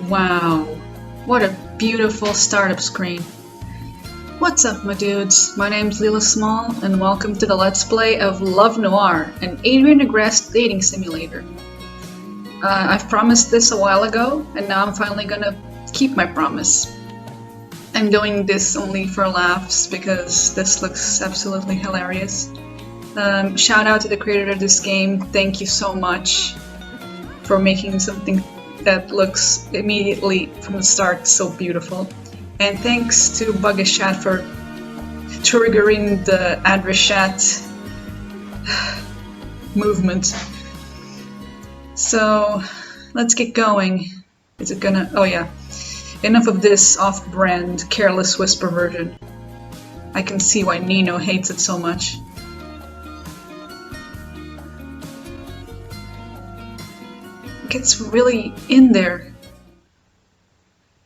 Wow, what a beautiful startup screen. What's up, my dudes? My name's Lila Small, and welcome to the Let's Play of Love Noir, an Adrien Agreste dating simulator. I've promised this a while ago, and now I'm finally gonna keep my promise. I'm doing this only for laughs because this looks absolutely hilarious. Shout out to the creator of this game, thank you so much for making something that looks immediately from the start so beautiful. And thanks to Adrichat for triggering the Adrichat movement. So let's get going. Is it gonna... oh yeah. Enough of this off-brand, careless whisper version. I can see why Nino hates it so much. It gets really in there.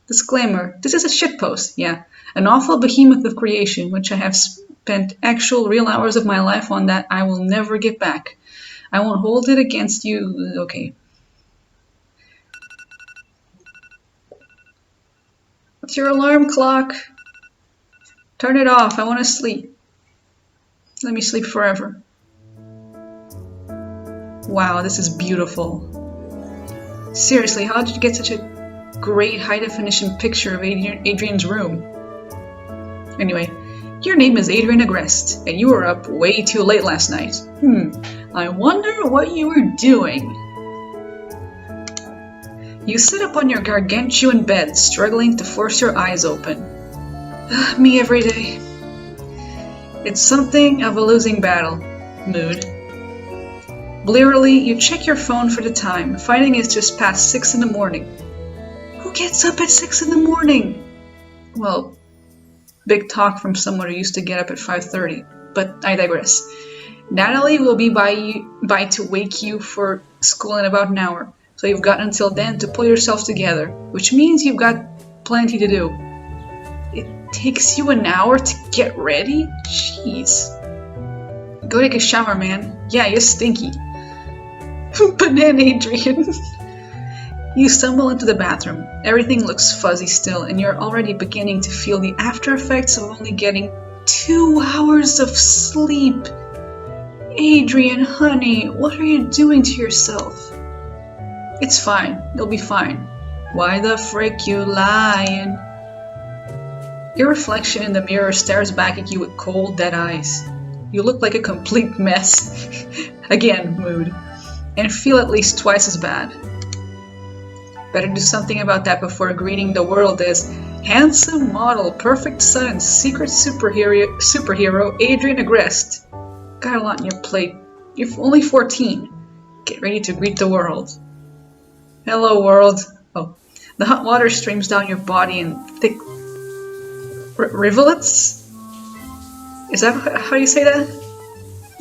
Disclaimer, this is a shitpost, yeah. An awful behemoth of creation, which I have spent actual real hours of my life on that I will never get back. I won't hold it against you, okay. What's your alarm clock? Turn it off, I want to sleep. Let me sleep forever. Wow, this is beautiful. Seriously, how did you get such a great high-definition picture of Adrien's room? Anyway, your name is Adrien Agreste, and you were up way too late last night. I wonder what you were doing. You sit up on your gargantuan bed, struggling to force your eyes open. Me every day. It's something of a losing battle. Mood. Blearily, you check your phone for the time, finding it's just past 6 in the morning. Who gets up at 6 in the morning? Well, big talk from someone who used to get up at 5:30, but I digress. Natalie will be by to wake you for school in about an hour, so you've got until then to pull yourself together, which means you've got plenty to do. It takes you an hour to get ready? Jeez. Go take a shower, man. Yeah, you're stinky. But then, Adrien. You stumble into the bathroom. Everything looks fuzzy still, and you're already beginning to feel the after effects of only getting 2 hours of sleep. Adrien, honey, what are you doing to yourself? It's fine. You'll be fine. Why the frick you lying? Your reflection in the mirror stares back at you with cold, dead eyes. You look like a complete mess. Again, mood. And feel at least twice as bad. Better do something about that before greeting the world as handsome model, perfect son, secret superhero Adrien Agreste. Got a lot on your plate. You're only 14. Get ready to greet the world. Hello, world. Oh, the hot water streams down your body in thick rivulets? Is that how you say that?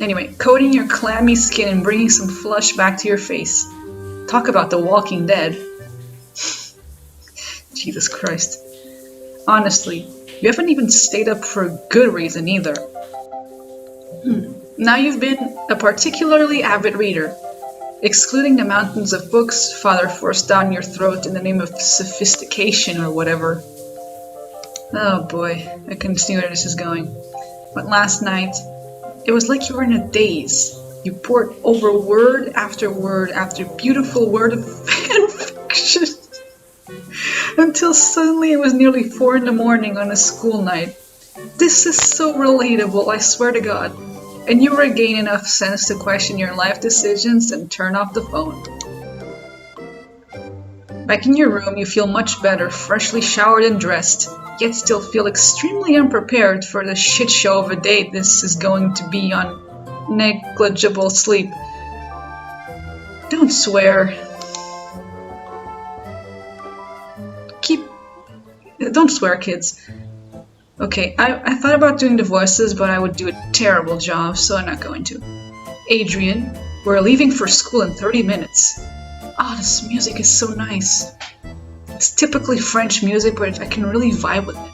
Anyway, coating your clammy skin and bringing some flush back to your face. Talk about the Walking Dead. Jesus Christ. Honestly, you haven't even stayed up for a good reason either. Now you've been a particularly avid reader. Excluding the mountains of books Father forced down your throat in the name of sophistication or whatever. Oh boy, I can see where this is going. But last night, it was like you were in a daze. You poured over word after beautiful word of fanfiction. Until suddenly it was nearly 4 in the morning on a school night. This is so relatable, I swear to God. And you regain enough sense to question your life decisions and turn off the phone. Back in your room, you feel much better, freshly showered and dressed, yet still feel extremely unprepared for the shit show of a day this is going to be on negligible sleep. Don't swear. Don't swear, kids. Okay, I thought about doing the voices, but I would do a terrible job, so I'm not going to. Adrien, we're leaving for school in 30 minutes. Ah, this music is so nice. It's typically French music, but I can really vibe with it.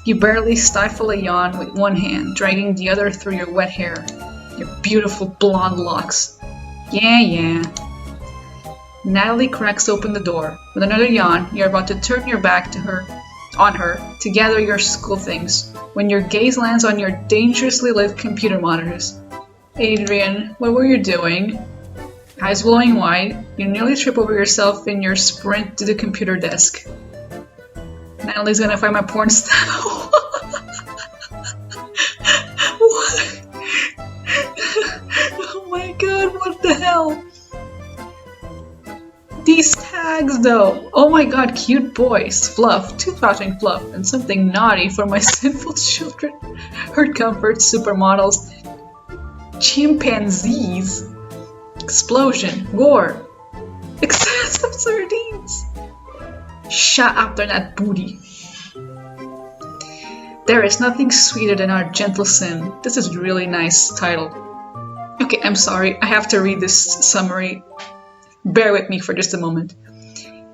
You barely stifle a yawn with one hand, dragging the other through your wet hair. Your beautiful blonde locks. Yeah. Natalie cracks open the door. With another yawn, you're about to turn your back on her to gather your school things, when your gaze lands on your dangerously lit computer monitors. Adrien, what were you doing? Eyes glowing wide, you nearly trip over yourself in your sprint to the computer desk. Natalie's gonna find my porn style. What? Oh my god, what the hell? These tags though! Oh my god, cute boys, fluff, tooth-pouching fluff, and something naughty for my sinful children. Hurt comforts, supermodels, chimpanzees, explosion, gore, excessive sardines. Shut up, they're that booty. There is nothing sweeter than our gentle sin. This is a really nice title. Okay, I'm sorry, I have to read this summary. Bear with me for just a moment.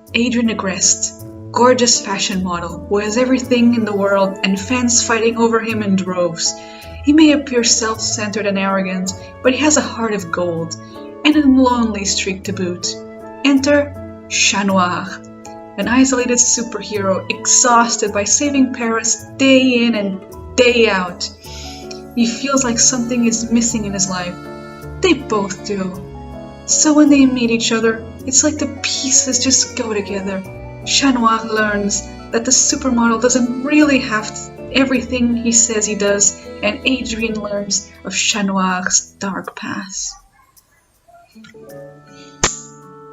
Adrien Agreste, gorgeous fashion model who has everything in the world and fans fighting over him in droves. He may appear self-centered and arrogant, but he has a heart of gold and a lonely streak to boot. Enter Noir, an isolated superhero exhausted by saving Paris day in and day out. He feels like something is missing in his life. They both do. So when they meet each other, it's like the pieces just go together. Noir learns that the supermodel doesn't really have everything he says he does, and Adrien learns of Noir's dark past.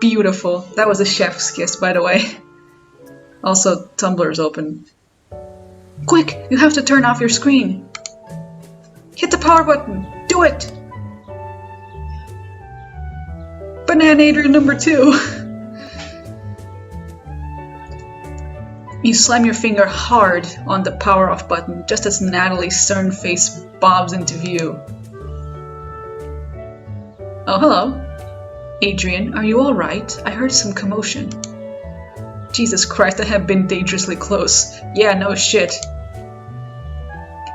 Beautiful. That was a chef's kiss, by the way. Also, Tumblr is open. Quick, you have to turn off your screen. Hit the power button. Do it! Banana Adrien number 2. You slam your finger hard on the power off button just as Natalie's stern face bobs into view. Oh, hello. Adrien, are you alright? I heard some commotion. Jesus Christ, I have been dangerously close. Yeah, no shit.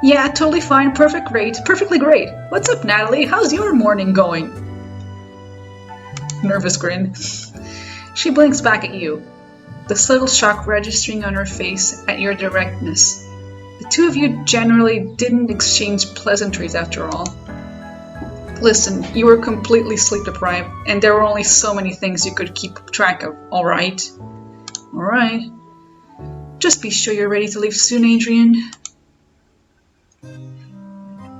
Yeah, totally fine, perfectly great. What's up, Natalie? How's your morning going? Nervous grin. She blinks back at you, the subtle shock registering on her face at your directness. The two of you generally didn't exchange pleasantries after all. Listen, you were completely sleep deprived, and there were only so many things you could keep track of, alright? Alright. Just be sure you're ready to leave soon, Adrien.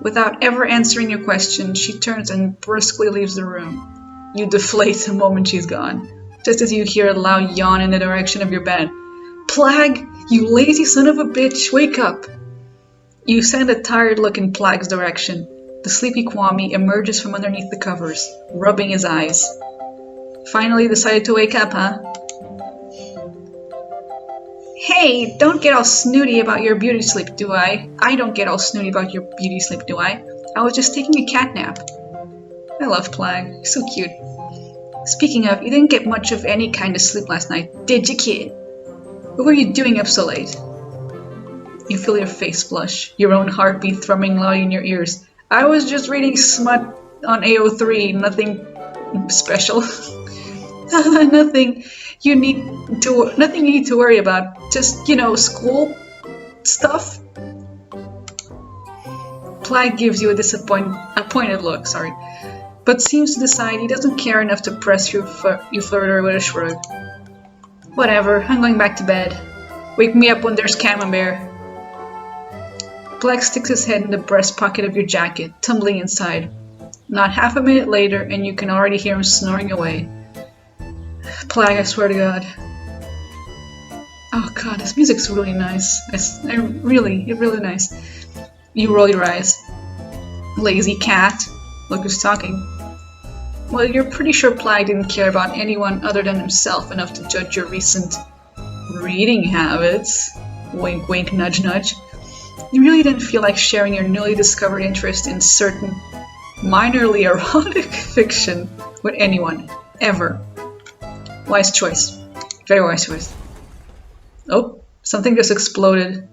Without ever answering your question, she turns and briskly leaves the room. You deflate the moment she's gone, just as you hear a loud yawn in the direction of your bed. Plag, you lazy son of a bitch, wake up! You send a tired look in Plag's direction. The sleepy Kwame emerges from underneath the covers, rubbing his eyes. Finally decided to wake up, huh? Hey, don't get all snooty about your beauty sleep, do I? I don't get all snooty about your beauty sleep, do I? I was just taking a cat nap. I love Plag. He's so cute. Speaking of, you didn't get much of any kind of sleep last night, did you, kid? What were you doing up so late? You feel your face flush, your own heartbeat thrumming loud in your ears. I was just reading smut on AO3, nothing special. Nothing you need to worry about. Just, school stuff. Plag gives you a pointed look, but seems to decide he doesn't care enough to press you further with a shrug. Whatever, I'm going back to bed. Wake me up when there's camembert. Plag sticks his head in the breast pocket of your jacket, tumbling inside. Not half a minute later, and you can already hear him snoring away. Plag, I swear to God. Oh God, this music's really nice. It's really nice. You roll your eyes. Lazy cat. Look who's talking. Well, you're pretty sure Plag didn't care about anyone other than himself enough to judge your recent reading habits. Wink, wink, nudge, nudge. You really didn't feel like sharing your newly discovered interest in certain minorly erotic fiction with anyone, ever. Wise choice. Very wise choice. Oh, something just exploded.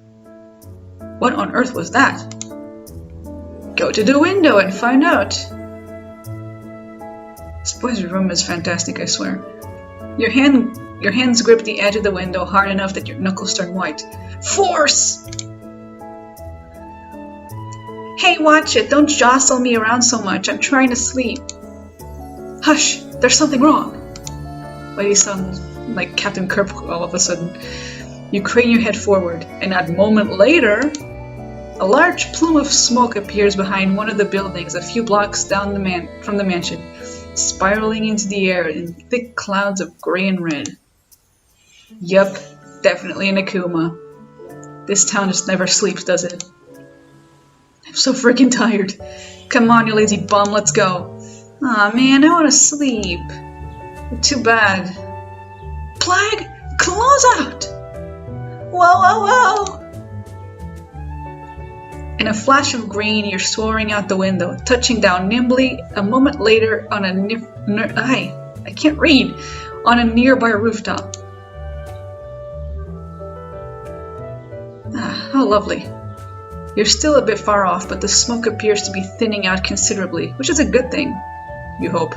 What on earth was that? Go to the window and find out. This boy's room is fantastic, I swear. Your hands grip the edge of the window hard enough that your knuckles turn white. Force! Hey, watch it! Don't jostle me around so much. I'm trying to sleep. Hush! There's something wrong. Why do you sound like Captain Kirk all of a sudden? You crane your head forward, and a moment later, a large plume of smoke appears behind one of the buildings a few blocks down from the mansion, spiraling into the air in thick clouds of gray and red. Yup, definitely an Akuma. This town just never sleeps, does it? I'm so freaking tired. Come on, you lazy bum, let's go. Aw, man, I want to sleep. Too bad. Plague, claws out! Whoa, whoa, whoa! In a flash of green, you're soaring out the window, touching down nimbly a moment later on a I can't read, on a nearby rooftop. Ah, how lovely. You're still a bit far off, but the smoke appears to be thinning out considerably, which is a good thing, you hope.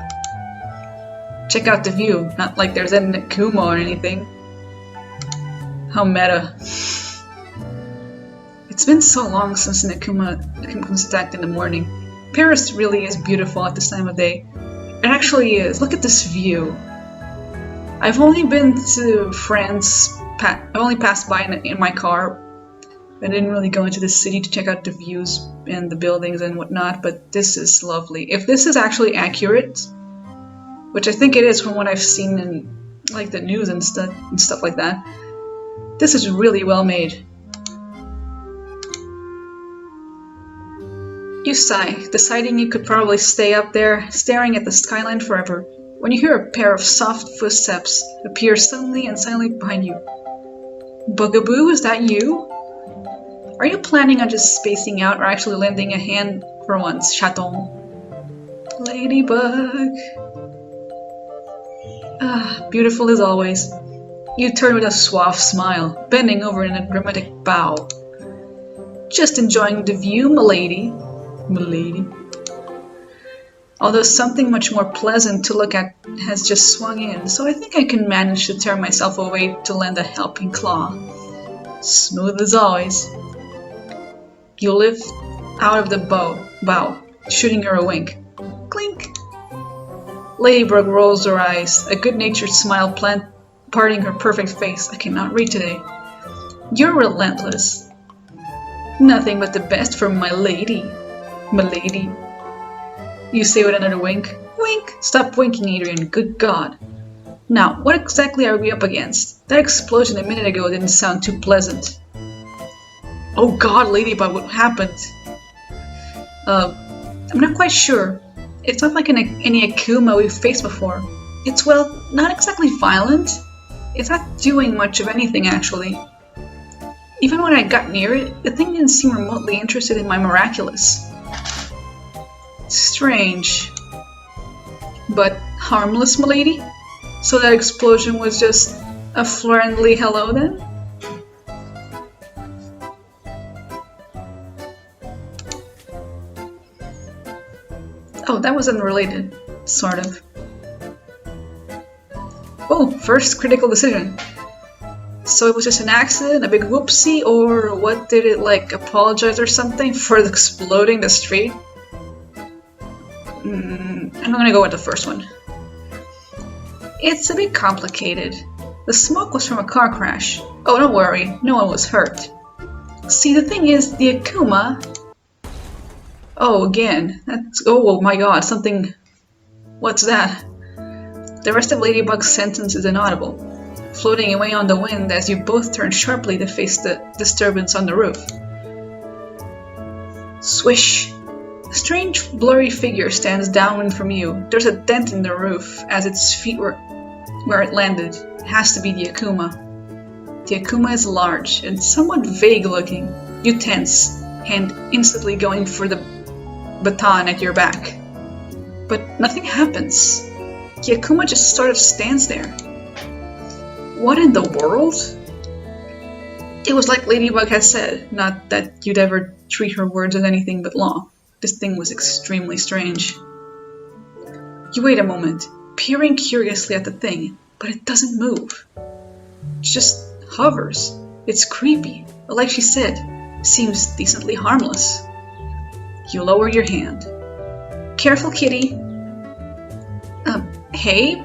Check out the view, not like there's an Akuma or anything. How meta. It's been so long since an Akuma was attacked in the morning. Paris really is beautiful at this time of day. It actually is. Look at this view. I've only been to France, I only passed by in my car. I didn't really go into the city to check out the views and the buildings and whatnot, but this is lovely. If this is actually accurate, which I think it is from what I've seen in like the news and stuff like that, this is really well made. You sigh, deciding you could probably stay up there, staring at the skyline forever, when you hear a pair of soft footsteps appear suddenly and silently behind you. Bugaboo, is that you? Are you planning on just spacing out or actually lending a hand for once, Chaton? Ladybug. Ah, beautiful as always. You turn with a suave smile, bending over in a dramatic bow. Just enjoying the view, milady. Milady. Although something much more pleasant to look at has just swung in, so I think I can manage to tear myself away to lend a helping claw. Smooth as always. You lift out of the bow, shooting her a wink. Clink! Ladybug rolls her eyes, a good-natured smile parting her perfect face. I cannot read today. You're relentless. Nothing but the best for my lady. My lady. You say with another wink. Wink! Stop winking, Adrien. Good God. Now, what exactly are we up against? That explosion a minute ago didn't sound too pleasant. Oh God, Ladybug, what happened? I'm not quite sure. It's not like any Akuma we've faced before. It's, well, not exactly violent. It's not doing much of anything, actually. Even when I got near it, the thing didn't seem remotely interested in my miraculous. Strange. But harmless, milady? So that explosion was just a friendly hello then? Oh, that was unrelated. Sort of. Oh, first critical decision. So it was just an accident, a big whoopsie, or what did it, like, apologize or something for exploding the street? I'm gonna go with the first one. It's a bit complicated. The smoke was from a car crash. Oh, don't worry, no one was hurt. See, the thing is, the Akuma... Oh, again. Oh my god, something... What's that? The rest of Ladybug's sentence is inaudible, floating away on the wind as you both turn sharply to face the disturbance on the roof. Swish! A strange, blurry figure stands downwind from you. There's a dent in the roof as its feet were where it landed. It has to be the Akuma. The Akuma is large and somewhat vague looking. You tense, hand instantly going for the baton at your back. But nothing happens. The Akuma just sort of stands there. What in the world? It was like Ladybug had said, not that you'd ever treat her words as anything but law. This thing was extremely strange. You wait a moment, peering curiously at the thing, but it doesn't move. It just hovers. It's creepy, but like she said, seems decently harmless. You lower your hand. Careful, kitty. Hey,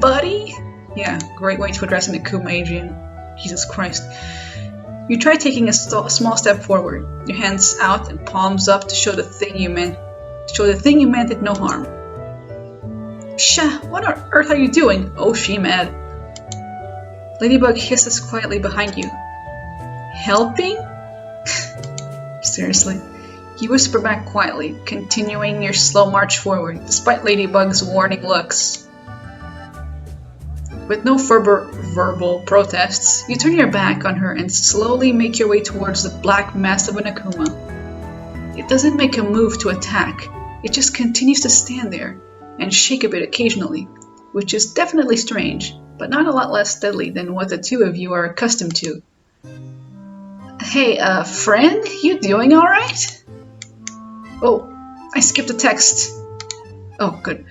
buddy? Yeah, great way to address an Akuma, Adrien. Jesus Christ. You try taking a small step forward, your hands out and palms up to show the thing you meant. Did no harm. Sha, what on earth are you doing? Oh, she mad. Ladybug hisses quietly behind you. Helping? Seriously. You whisper back quietly, continuing your slow march forward, despite Ladybug's warning looks. With no verbal protests, you turn your back on her and slowly make your way towards the black mass of an Akuma. It doesn't make a move to attack, it just continues to stand there and shake a bit occasionally, which is definitely strange, but not a lot less deadly than what the two of you are accustomed to. Hey, friend, you doing alright? Oh, I skipped a text. Oh, good.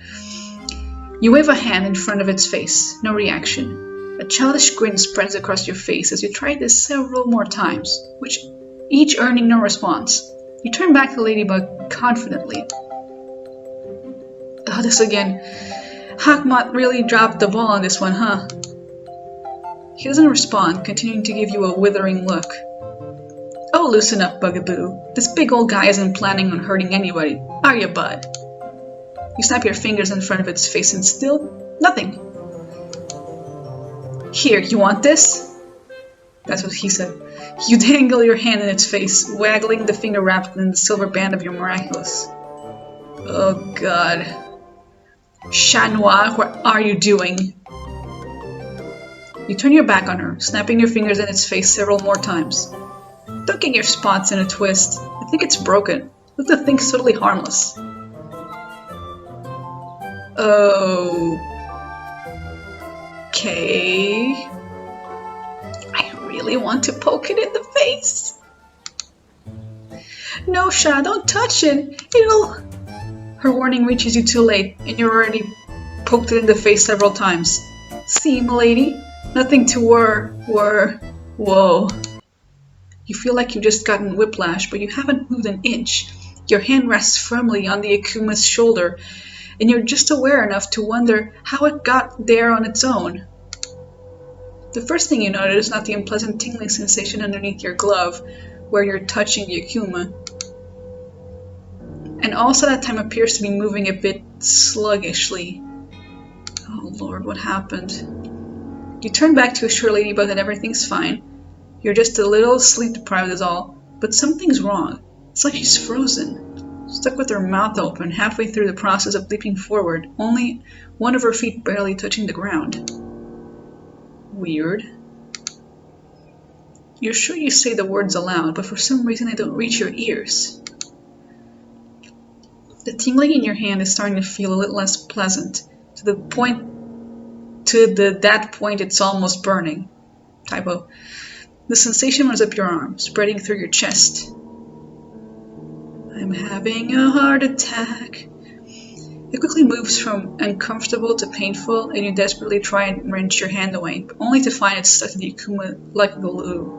You wave a hand in front of its face, no reaction. A childish grin spreads across your face as you try this several more times, which each earning no response. You turn back to Ladybug confidently. Oh, this again. Akuma really dropped the ball on this one, huh? He doesn't respond, continuing to give you a withering look. Oh, loosen up, Bugaboo. This big old guy isn't planning on hurting anybody, are you, bud? You snap your fingers in front of its face and still nothing. Here, you want this? That's what he said. You dangle your hand in its face, waggling the finger wrapped in the silver band of your miraculous. Oh god. Chat Noir, what are you doing? You turn your back on her, snapping your fingers in its face several more times. Don't get your spots in a twist. I think it's broken. Look, the thing's totally harmless. Okay. I really want to poke it in the face. No, Sha, don't touch it. It'll... Her warning reaches you too late, and you're already poked it in the face several times. See, m'lady? Nothing to Whoa. You feel like you've just gotten whiplash, but you haven't moved an inch. Your hand rests firmly on the Akuma's shoulder, and you're just aware enough to wonder how it got there on its own. The first thing you notice is not the unpleasant tingling sensation underneath your glove, where you're touching the Akuma. And also that time appears to be moving a bit sluggishly. Oh lord, what happened? You turn back to assure Ladybug that everything's fine. You're just a little sleep deprived is all, but something's wrong. It's like she's frozen, stuck with her mouth open halfway through the process of leaping forward, only one of her feet barely touching the ground. Weird. You're sure you say the words aloud, but for some reason they don't reach your ears. The tingling in your hand is starting to feel a little less pleasant, to that point it's almost burning. Typo. The sensation runs up your arm, spreading through your chest. I'm having a heart attack. It quickly moves from uncomfortable to painful, and you desperately try and wrench your hand away, but only to find it stuck to the Akuma like glue.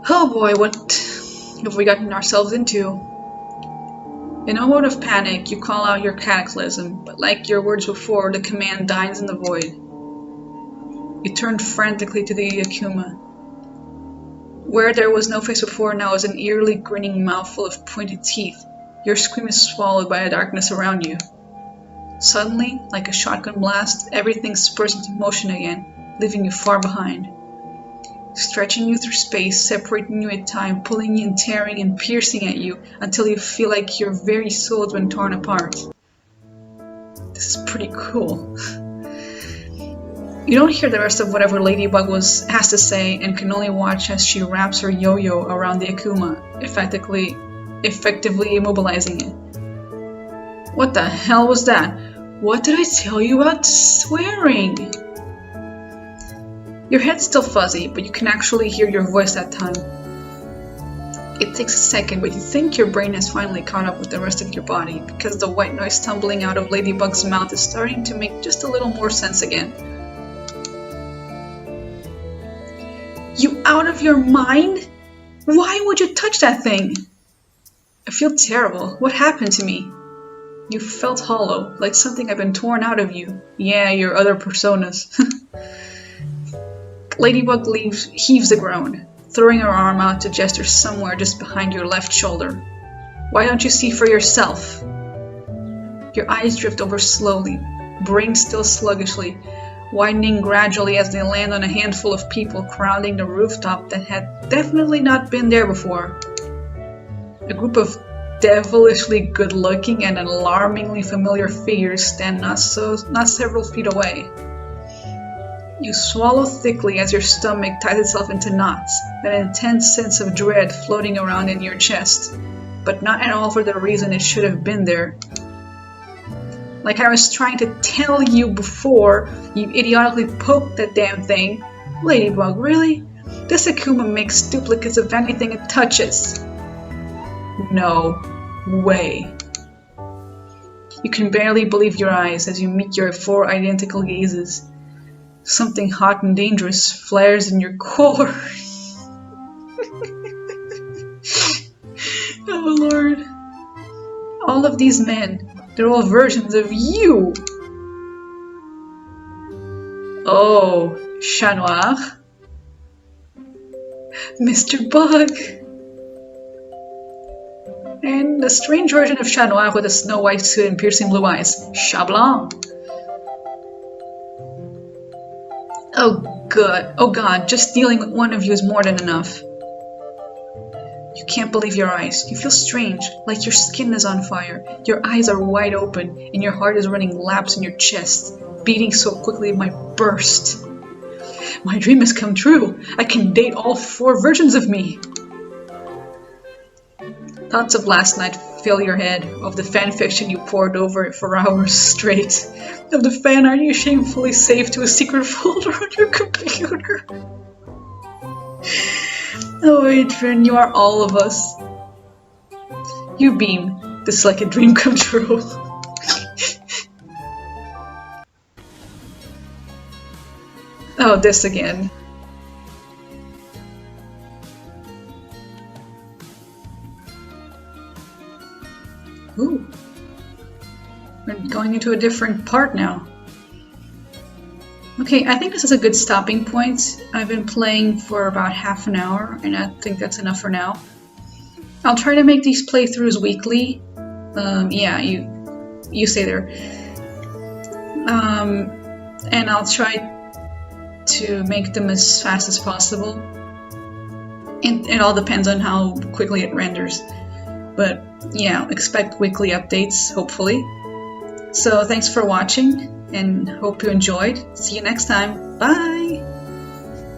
Oh boy, what have we gotten ourselves into? In a mode of panic, you call out your cataclysm, but like your words before, the command dies in the void. You turn frantically to the Akuma. Where there was no face before, now is an eerily grinning mouthful of pointed teeth. Your scream is swallowed by the darkness around you. Suddenly, like a shotgun blast, everything spurs into motion again, leaving you far behind. Stretching you through space, separating you at time, pulling you and tearing and piercing at you until you feel like your very soul has been torn apart. This is pretty cool. You don't hear the rest of whatever Ladybug has to say and can only watch as she wraps her yo-yo around the Akuma, effectively immobilizing it. What the hell was that? What did I tell you about swearing? Your head's still fuzzy, but you can actually hear your voice that time. It takes a second, but you think your brain has finally caught up with the rest of your body, because the white noise tumbling out of Ladybug's mouth is starting to make just a little more sense again. You out of your mind? Why would you touch that thing? I feel terrible. What happened to me? You felt hollow, like something had been torn out of you. Yeah, your other personas. Ladybug heaves a groan, throwing her arm out to gesture somewhere just behind your left shoulder. Why don't you see for yourself? Your eyes drift over slowly, brain still sluggishly, widening gradually as they land on a handful of people crowding the rooftop that had definitely not been there before. A group of devilishly good-looking and alarmingly familiar figures stand not several feet away. You swallow thickly as your stomach ties itself into knots, an intense sense of dread floating around in your chest, but not at all for the reason it should have been there. Like I was trying to tell you before, you idiotically poked that damn thing. Ladybug, really? This Akuma makes duplicates of anything it touches. No way. You can barely believe your eyes as you meet your 4 identical gazes. Something hot and dangerous flares in your core. Oh Lord. All of these men, they're all versions of you. Oh, Chat Noir. Mr. Bug. And a strange version of Chat Noir with a snow white suit and piercing blue eyes, Chat Blanc. Oh good, oh god, just dealing with one of you is more than enough. You can't believe your eyes. You feel strange, like your skin is on fire. Your eyes are wide open, and your heart is running laps in your chest, beating so quickly it might burst. My dream has come true. I can date all 4 versions of me. Thoughts of last night fill your head, of the fanfiction you pored over it for hours straight, of the fan art you shamefully saved to a secret folder on your computer. Oh, Adrien, you are all of us. You beam. This is like a dream come true. Oh, this again. Ooh. We're going into a different part now. Okay, I think this is a good stopping point. I've been playing for about half an hour, and I think that's enough for now. I'll try to make these playthroughs weekly. Yeah, you stay there. And I'll try to make them as fast as possible. It all depends on how quickly it renders. But yeah, expect weekly updates, hopefully. So thanks for watching, and hope you enjoyed. See you next time. Bye!